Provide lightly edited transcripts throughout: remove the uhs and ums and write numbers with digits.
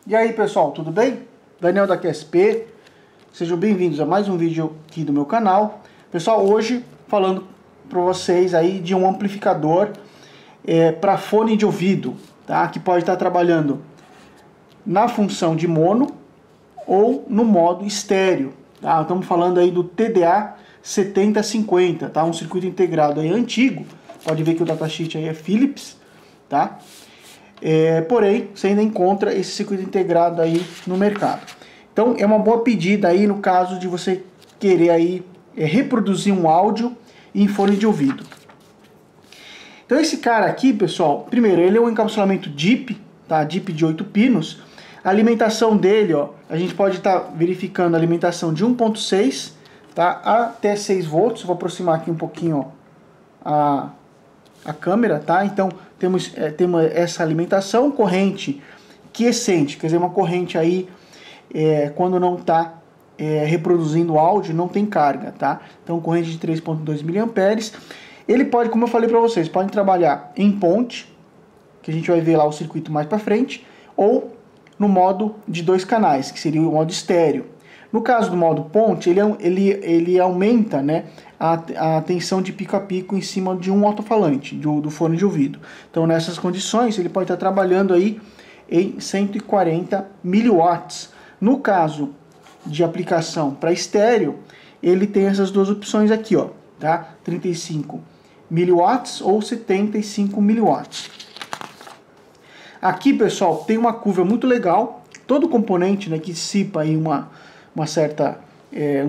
E aí pessoal, tudo bem? Daniel da QSP, sejam bem-vindos a mais um vídeo aqui do meu canal. Pessoal, hoje falando para vocês aí de um amplificador para fone de ouvido, tá? Que pode estar trabalhando na função de mono ou no modo estéreo, tá? Estamos falando aí do TDA 7050, tá? Um circuito integrado aí antigo, pode ver que o datasheet aí é Philips, tá? Porém, você ainda encontra esse circuito integrado aí no mercado. Então é uma boa pedida aí no caso de você querer aí reproduzir um áudio em fone de ouvido. Então esse cara aqui, pessoal, primeiro, ele é um encapsulamento DIP, tá? DIP de 8 pinos. A alimentação dele, ó, a gente pode estar verificando a alimentação de 1.6, tá? Até 6 volts. Vou aproximar aqui um pouquinho, ó, a câmera, tá? Então temos essa alimentação, corrente quiescente, quer dizer, uma corrente aí quando não está reproduzindo áudio, não tem carga, tá? Então corrente de 3.2 mA. Ele pode, como eu falei para vocês, pode trabalhar em ponte, que a gente vai ver lá o circuito mais para frente, ou no modo de 2 canais, que seria o modo estéreo. No caso do modo ponte, ele aumenta, né, a tensão de pico a pico em cima de um alto-falante, do fone de ouvido. Então nessas condições ele pode estar trabalhando aí em 140 mW. No caso de aplicação para estéreo, ele tem essas duas opções aqui, ó, tá? 35 mW ou 75 mW. Aqui, pessoal, tem uma curva muito legal. Todo componente, né, que dissipa aí um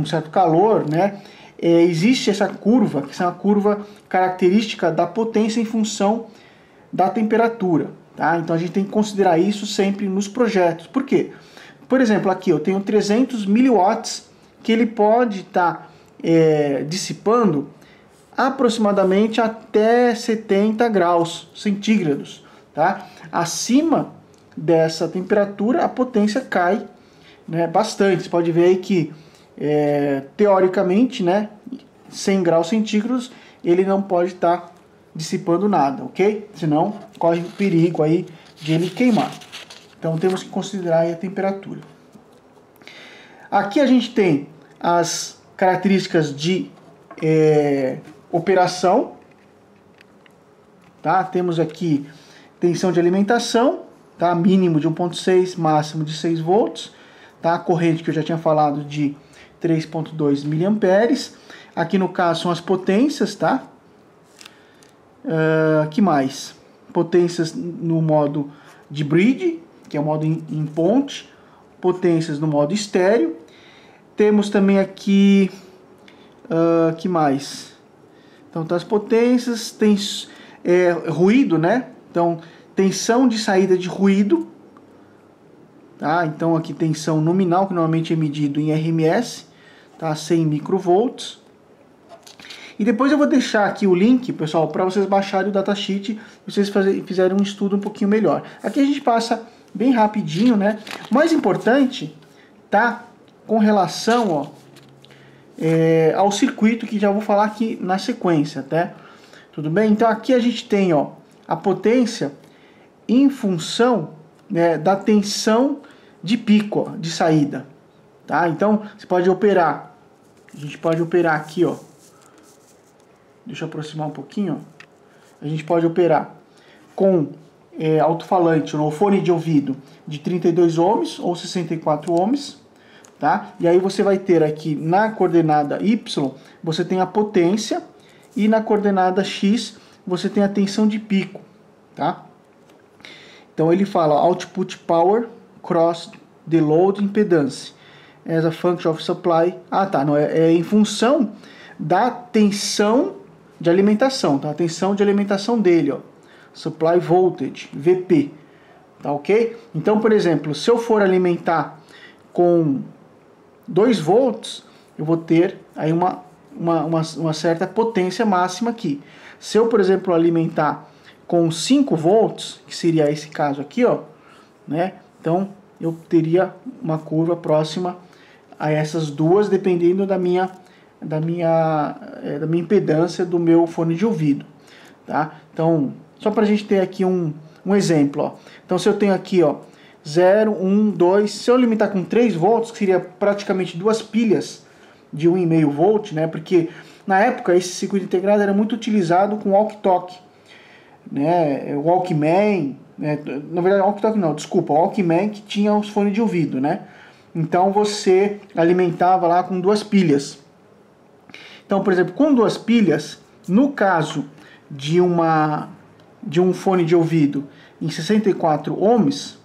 certo calor, né? Existe essa curva, que é uma curva característica da potência em função da temperatura, tá? Então a gente tem que considerar isso sempre nos projetos. Por quê? Por exemplo, aqui eu tenho 300 mW que ele pode estar dissipando aproximadamente até 70 graus centígrados, tá? Acima dessa temperatura a potência cai, né, bastante. Você pode ver aí que teoricamente, né, 100 graus centígrados ele não pode estar dissipando nada, ok? Senão corre o perigo aí de ele queimar. Então temos que considerar aí a temperatura. Aqui a gente tem as características de operação, tá? Temos aqui tensão de alimentação, tá? Mínimo de 1.6, máximo de 6 volts, tá? A corrente que eu já tinha falado de 3.2 mA. Aqui no caso são as potências, tá? Que mais? Potências no modo de bridge, que é o modo em ponte. Potências no modo estéreo. Temos também aqui que mais? Então tá as potências, tem ruído, né? Então tensão de saída de ruído, tá? Então aqui tensão nominal, que normalmente é medido em RMS, tá? 100 microvolts. E depois eu vou deixar aqui o link, pessoal, para vocês baixarem o datasheet e vocês fizerem um estudo um pouquinho melhor. Aqui a gente passa bem rapidinho, né? O mais importante tá com relação, ó, ao circuito, que já vou falar aqui na sequência, tá? Tudo bem? Então aqui a gente tem, ó, a potência em função, né, da tensão de pico, ó, de saída, tá? Então você pode operar, a gente pode operar aqui, ó. Deixa eu aproximar um pouquinho, ó. A gente pode operar com alto-falante ou fone de ouvido de 32 ohms ou 64 ohms, tá? E aí você vai ter aqui na coordenada Y, você tem a potência, e na coordenada X você tem a tensão de pico, tá? Então ele fala output power cross the load impedance as a function of supply. Ah, tá, não é em função da tensão de alimentação, tá? A tensão de alimentação dele, ó, supply voltage, VP, tá, ok? Então, por exemplo, se eu for alimentar com 2 volts, eu vou ter aí uma certa potência máxima aqui. Se eu, por exemplo, alimentar com 5 volts, que seria esse caso aqui, ó, né? Então, eu teria uma curva próxima a essas duas, dependendo da minha impedância do meu fone de ouvido, tá? Então, só para a gente ter aqui um exemplo, ó. Então, se eu tenho aqui, ó, 0, 1, 2. Se eu limitar com 3 volts, que seria praticamente duas pilhas de 1,5 volt, né? Porque na época esse circuito integrado era muito utilizado com walkie-talkie, né? Walkman, né? Na verdade walkie-talkie não, desculpa, Walkman que tinha os fones de ouvido, né? Então você alimentava lá com duas pilhas. Então, por exemplo, com duas pilhas, no caso de um fone de ouvido em 64 ohms,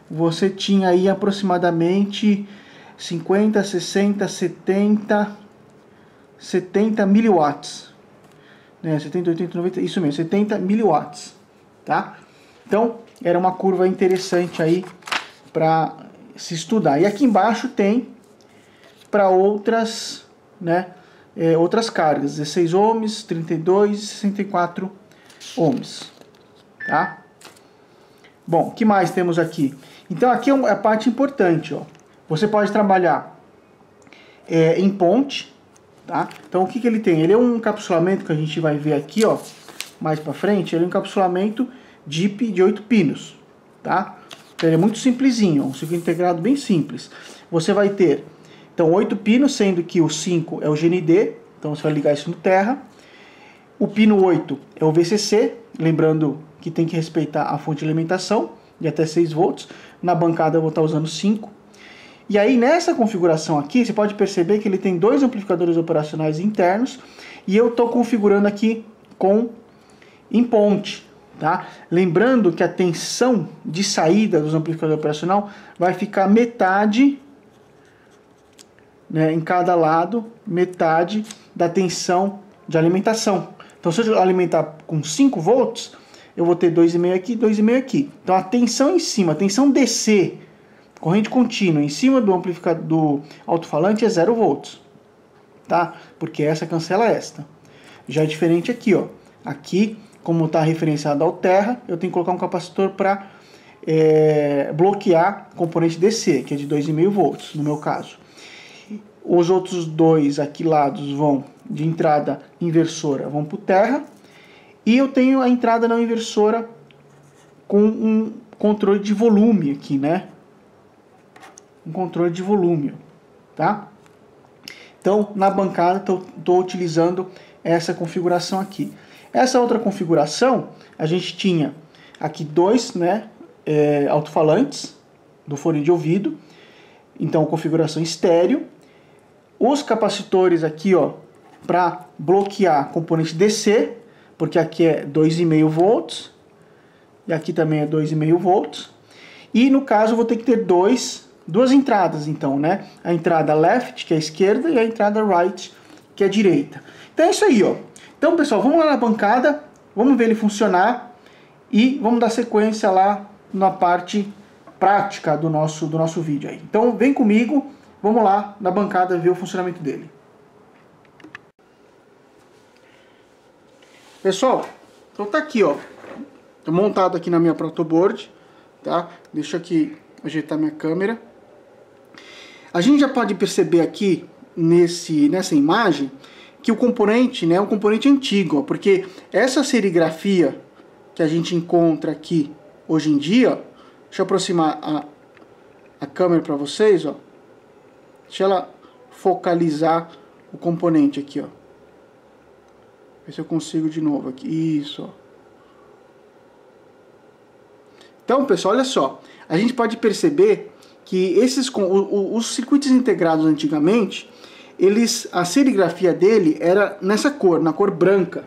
você tinha aí aproximadamente 50, 60, 70 miliwatts. Né? 70, 80, 90, isso mesmo, 70 miliwatts. Tá? Então, era uma curva interessante aí para se estudar. E aqui embaixo tem para outras, né, outras cargas, 16 ohms, 32 e 64 ohms. Tá? Bom, o que mais temos aqui? Então aqui é a parte importante, ó. Você pode trabalhar em ponte, tá? Então o que ele tem? Ele é um encapsulamento que a gente vai ver aqui, ó, mais para frente. Ele é um encapsulamento DIP de 8 pinos, tá? Então ele é muito simplesinho, um circuito integrado bem simples. Você vai ter, então, 8 pinos, sendo que o 5 é o GND, então você vai ligar isso no terra. O pino 8 é o VCC, lembrando que tem que respeitar a fonte de alimentação de até 6 volts. Na bancada eu vou estar usando 5. E aí nessa configuração aqui, você pode perceber que ele tem dois amplificadores operacionais internos e eu estou configurando aqui em ponte. Tá? Lembrando que a tensão de saída dos amplificadores operacional vai ficar metade, né, em cada lado, metade da tensão de alimentação. Então se eu alimentar com 5 volts, eu vou ter 2,5 aqui, 2,5 aqui. Então a tensão em cima, a tensão DC, corrente contínua, em cima do amplificador do alto-falante é 0 volts. Tá? Porque essa cancela esta. Já é diferente aqui, ó. Aqui, como está referenciado ao terra, eu tenho que colocar um capacitor para bloquear componente DC, que é de 2,5 volts, no meu caso. Os outros dois aqui lados vão de entrada inversora, vão para o terra. E eu tenho a entrada não inversora com um controle de volume aqui, né? Um controle de volume, tá? Então, na bancada, estou utilizando essa configuração aqui. Essa outra configuração, a gente tinha aqui dois, né, alto-falantes do fone de ouvido. Então, configuração estéreo. Os capacitores aqui, ó, para bloquear componente DC, porque aqui é 2,5 volts e aqui também é 2,5 volts. E no caso eu vou ter que ter duas entradas, então, né? A entrada left, que é a esquerda, e a entrada right, que é a direita. Então é isso aí, ó. Então, pessoal, vamos lá na bancada, vamos ver ele funcionar e vamos dar sequência lá na parte prática do nosso vídeo aí. Então, vem comigo, vamos lá na bancada ver o funcionamento dele. Pessoal, então tá aqui, ó. Tô montado aqui na minha protoboard, tá? Deixa eu aqui ajeitar minha câmera. A gente já pode perceber aqui nessa imagem que o componente, né, é um componente antigo, ó, porque essa serigrafia que a gente encontra aqui hoje em dia, ó, deixa eu aproximar a câmera para vocês, ó. Deixa ela focalizar o componente aqui, ó. Ver se eu consigo de novo aqui. Isso, ó. Então, pessoal, olha só. A gente pode perceber que os circuitos integrados antigamente, a serigrafia dele era nessa cor, na cor branca,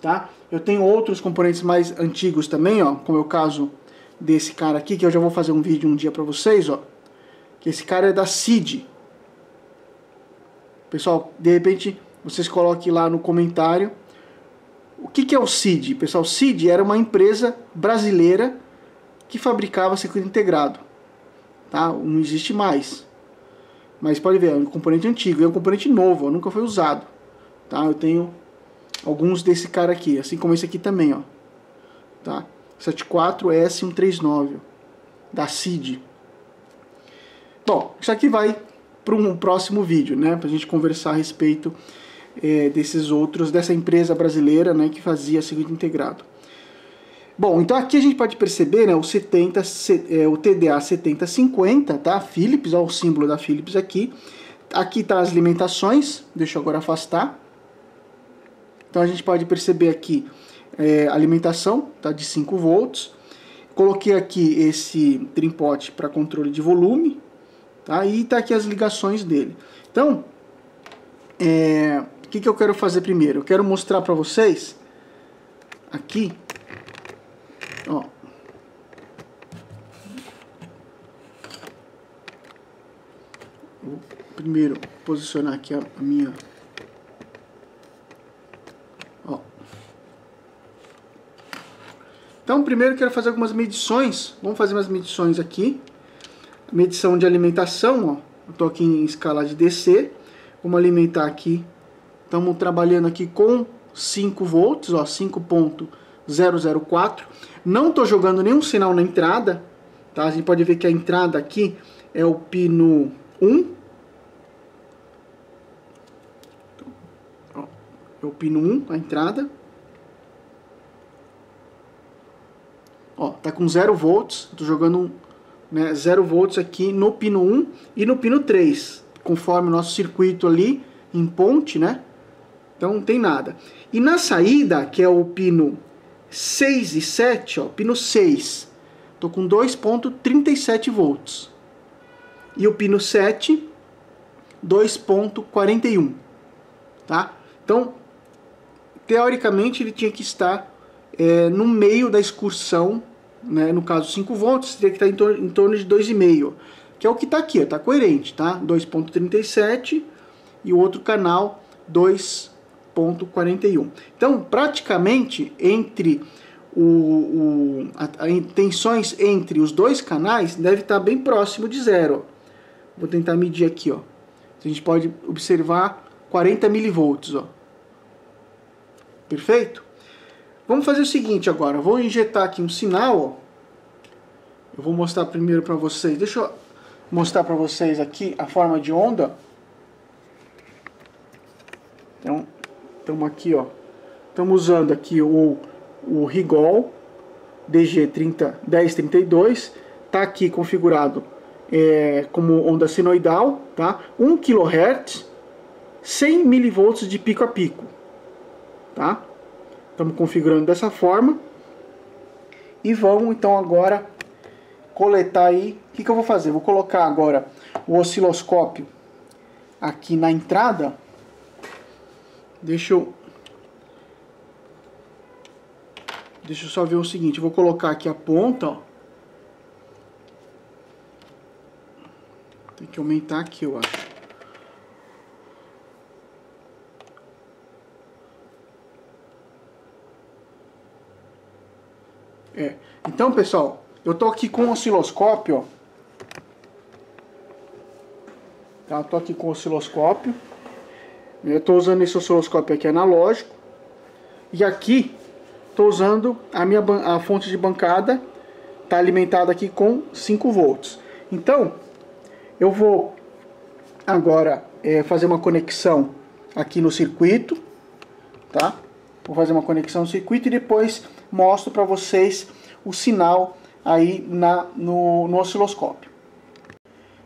tá? Eu tenho outros componentes mais antigos também, ó, como é o caso desse cara aqui, que eu já vou fazer um vídeo um dia para vocês, ó. Que esse cara é da CID. Pessoal, de repente, vocês coloquem lá no comentário. O que é o CID? Pessoal, o CID era uma empresa brasileira que fabricava circuito integrado. Tá? Não existe mais. Mas pode ver, é um componente antigo, é um componente novo, ó, nunca foi usado. Tá? Eu tenho alguns desse cara aqui, assim como esse aqui também, ó. Tá? 74S139, da CID. Bom, isso aqui vai para um próximo vídeo, né? Pra gente conversar a respeito dessa empresa brasileira, né, que fazia circuito integrado. Bom, então aqui a gente pode perceber, né, o TDA 7050, tá? Philips, ó, o símbolo da Philips aqui. Aqui tá as alimentações, deixa eu agora afastar. Então a gente pode perceber aqui a alimentação, tá, de 5 volts. Coloquei aqui esse trimpote para controle de volume, tá? E tá aqui as ligações dele. Então, o que eu quero fazer primeiro? Eu quero mostrar para vocês aqui, ó. Vou primeiro posicionar aqui a minha... Ó. Então, primeiro eu quero fazer algumas medições. Vamos fazer umas medições aqui. Medição de alimentação, ó. Eu tô aqui em escala de DC. Vamos alimentar aqui. Estamos trabalhando aqui com 5 volts, ó, 5.004. Não estou jogando nenhum sinal na entrada, tá? A gente pode ver que a entrada aqui é o pino 1. Ó, é o pino 1, a entrada. Ó, tá com 0 volts. Estou jogando 0 volts aqui no pino 1 e no pino 3, conforme o nosso circuito ali em ponte, né? Então não tem nada. E na saída, que é o pino 6 e 7, ó, pino 6, tô com 2.37 volts. E o pino 7, 2.41, tá? Então, teoricamente, ele tinha que estar no meio da excursão, né? No caso 5 volts, teria que estar em torno de 2,5, que é o que está aqui, ó, tá coerente, tá? 2.37 e o outro canal 2.41. Então, praticamente, entre as tensões entre os dois canais deve estar bem próximo de 0. Vou tentar medir aqui, ó. A gente pode observar 40 milivolts, ó. Perfeito? Vamos fazer o seguinte agora. Eu vou injetar aqui um sinal, ó. Eu vou mostrar primeiro para vocês. Deixa eu mostrar para vocês aqui a forma de onda. Então, estamos aqui, ó. Estamos usando aqui o Rigol DG1032. Está aqui configurado como onda sinoidal, tá? 1 kHz, 100 mV de pico a pico, tá? Estamos configurando dessa forma. E vamos então agora coletar aí. O que eu vou fazer? Vou colocar agora o osciloscópio aqui na entrada. Deixa eu só ver o seguinte. Eu vou colocar aqui a ponta, ó. Tem que aumentar aqui, eu acho. Então, pessoal, eu tô aqui com o osciloscópio, ó. Tá, eu tô aqui com o osciloscópio. Eu tô usando esse osciloscópio aqui analógico. E aqui, tô usando a fonte de bancada. Tá alimentada aqui com 5 volts. Então, eu vou agora fazer uma conexão aqui no circuito, tá? Vou fazer uma conexão no circuito e depois mostro para vocês o sinal aí no osciloscópio.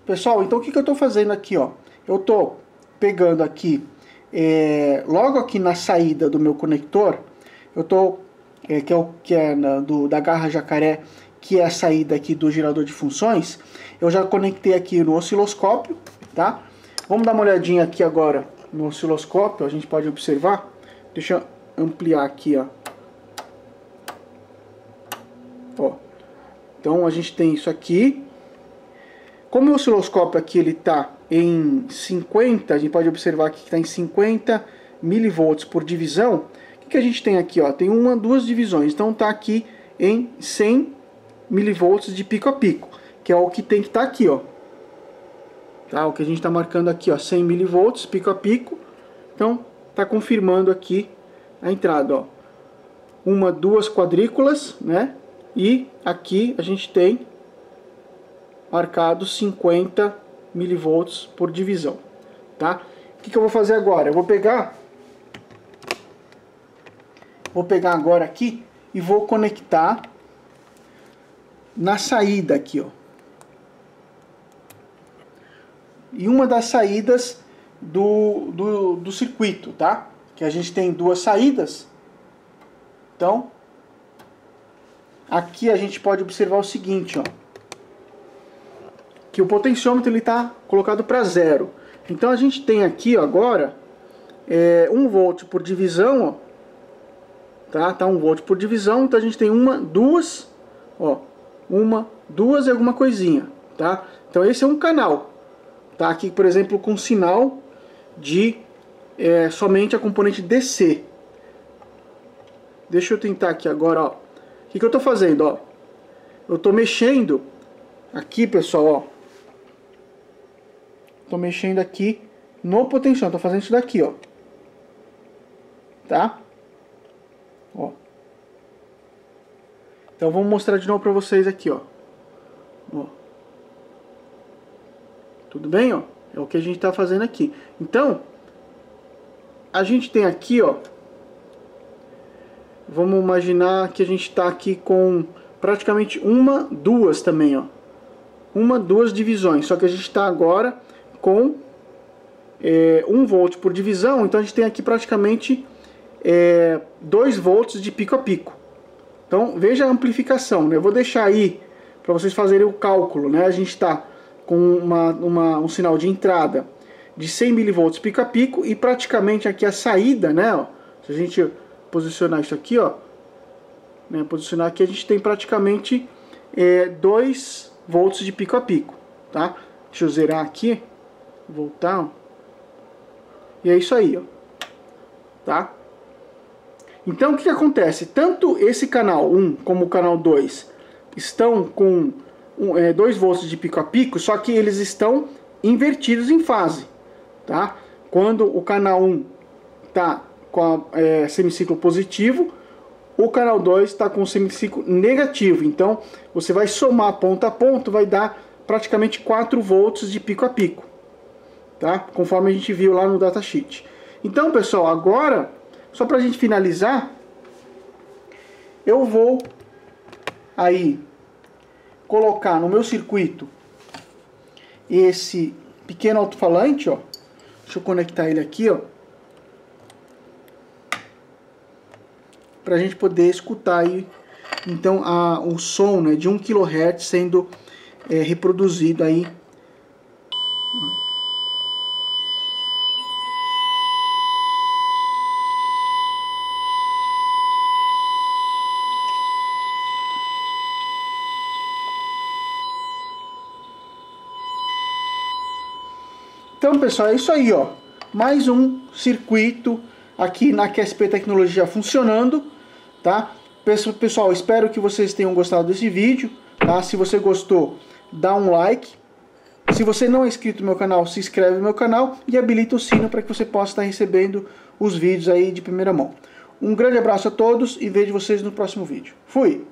Pessoal, então o que eu estou fazendo aqui, ó? Eu estou pegando aqui, logo aqui na saída do meu conector, eu estou, da garra jacaré, que é a saída aqui do gerador de funções, eu já conectei aqui no osciloscópio, tá? Vamos dar uma olhadinha aqui agora no osciloscópio, a gente pode observar. Deixa eu ampliar aqui, ó. Então a gente tem isso aqui. Como o osciloscópio aqui ele está em 50, a gente pode observar aqui que está em 50 milivolts por divisão. O que a gente tem aqui, ó? Tem duas divisões. Então está aqui em 100 milivolts de pico a pico, que é o que tem que estar aqui, ó. Tá? O que a gente está marcando aqui, ó, 100 milivolts pico a pico. Então está confirmando aqui a entrada, ó. Duas quadrículas, né? E aqui a gente tem marcado 50 milivolts por divisão, tá? O que eu vou fazer agora? Eu vou pegar agora aqui e vou conectar na saída aqui, ó. E uma das saídas do circuito, tá? Que a gente tem duas saídas. Então, aqui a gente pode observar o seguinte, ó. Que o potenciômetro ele está colocado para 0. Então a gente tem aqui, ó, agora 1 volt por divisão, ó. Tá 1 volt por divisão, então a gente tem uma, duas, ó. Uma, duas e alguma coisinha, tá? Então esse é um canal. Tá aqui, por exemplo, com sinal de somente a componente DC. Deixa eu tentar aqui agora, ó. O que eu estou fazendo, ó? Eu estou mexendo aqui, pessoal, ó. Estou mexendo aqui no potenciômetro. Estou fazendo isso daqui, ó. Tá? Ó. Então vamos mostrar de novo para vocês aqui, ó. Ó. Tudo bem, ó? É o que a gente está fazendo aqui. Então, a gente tem aqui, ó. Vamos imaginar que a gente está aqui com praticamente duas também, ó. Duas divisões. Só que a gente está agora com 1 volt por divisão. Então a gente tem aqui praticamente 2 volts de pico a pico. Então veja a amplificação, né? Eu vou deixar aí para vocês fazerem o cálculo, né? A gente está com um sinal de entrada de 100 mV pico a pico e praticamente aqui a saída, né? Ó, se a gente posicionar isso aqui, ó, né? Posicionar aqui, a gente tem praticamente 2 volts de pico a pico, tá? Deixa eu zerar aqui, voltar, ó. E é isso aí, ó, tá? Então o que acontece? Tanto esse canal 1 como o canal 2 estão com 2 volts de pico a pico, só que eles estão invertidos em fase, tá? Quando o canal 1 está com semiciclo positivo, o canal 2 está com semiciclo negativo. Então você vai somar ponto a ponto, vai dar praticamente 4 volts de pico a pico, tá? Conforme a gente viu lá no datasheet. Então, pessoal, agora, só para a gente finalizar, eu vou aí colocar no meu circuito esse pequeno alto-falante, ó. Deixa eu conectar ele aqui, ó, para a gente poder escutar aí, então, o som, né, de 1 kHz sendo reproduzido aí. Então, pessoal, é isso aí, ó. Mais um circuito aqui na QSP Tecnologia funcionando, tá? Pessoal, espero que vocês tenham gostado desse vídeo, tá? Se você gostou, dá um like. Se você não é inscrito no meu canal, se inscreve no meu canal e habilita o sino para que você possa estar recebendo os vídeos aí de primeira mão. Um grande abraço a todos e vejo vocês no próximo vídeo. Fui!